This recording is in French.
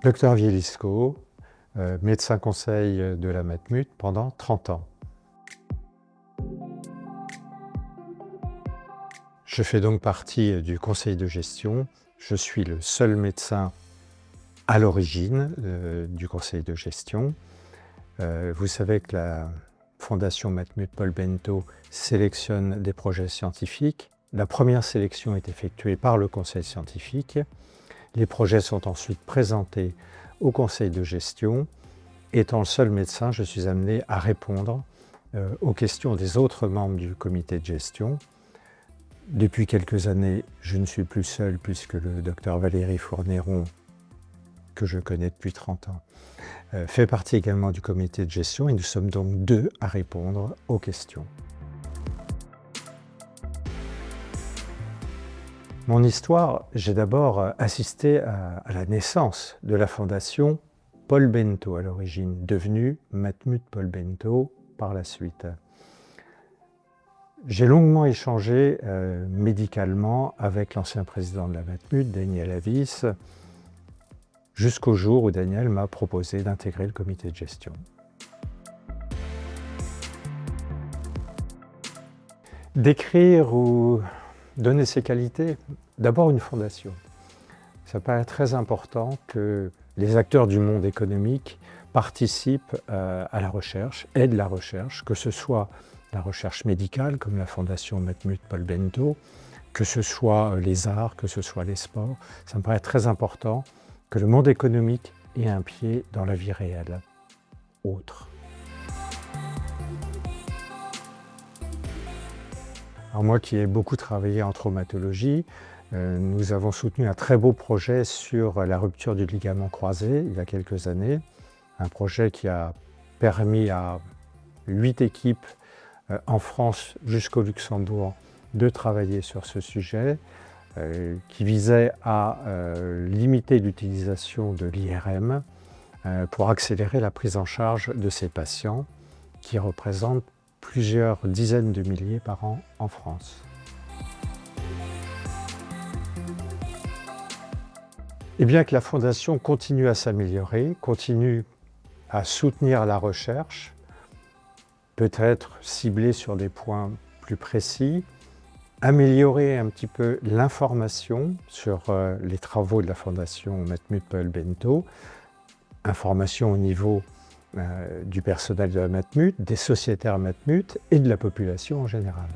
Docteur Vielisco, médecin conseil de la Matmut pendant 30 ans. Je fais donc partie du conseil de gestion. Je suis le seul médecin à l'origine du conseil de gestion. Vous savez que la Fondation Matmut Paul Bento sélectionne des projets scientifiques. La première sélection est effectuée par le conseil scientifique. Les projets sont ensuite présentés au conseil de gestion. Étant le seul médecin, je suis amené à répondre aux questions des autres membres du comité de gestion. Depuis quelques années, je ne suis plus seul puisque le docteur Valérie Fournéron, que je connais depuis 30 ans, fait partie également du comité de gestion et nous sommes donc deux à répondre aux questions. Mon histoire, j'ai d'abord assisté à la naissance de la fondation Paul Bento à l'origine, devenue Matmut Paul Bento par la suite. J'ai longuement échangé médicalement avec l'ancien président de la Matmut, Daniel Avis, jusqu'au jour où Daniel m'a proposé d'intégrer le comité de gestion. Décrire ou donner ses qualités, d'abord une fondation. Ça paraît très important que les acteurs du monde économique participent à la recherche, aident la recherche, que ce soit la recherche médicale, comme la Fondation Matmut Paul Bento, que ce soit les arts, que ce soit les sports. Ça me paraît très important que le monde économique ait un pied dans la vie réelle, autre. Alors moi qui ai beaucoup travaillé en traumatologie, nous avons soutenu un très beau projet sur la rupture du ligament croisé il y a quelques années. Un projet qui a permis à 8 équipes en France jusqu'au Luxembourg de travailler sur ce sujet, qui visait à limiter l'utilisation de l'IRM pour accélérer la prise en charge de ces patients qui représentent plusieurs dizaines de milliers par an en France. Et bien que la Fondation continue à s'améliorer, continue à soutenir la recherche, peut-être ciblée sur des points plus précis, améliorer un petit peu l'information sur les travaux de la Fondation Matmut Paul Bento, information au niveau du personnel de la Matmut, des sociétaires Matmut et de la population en général.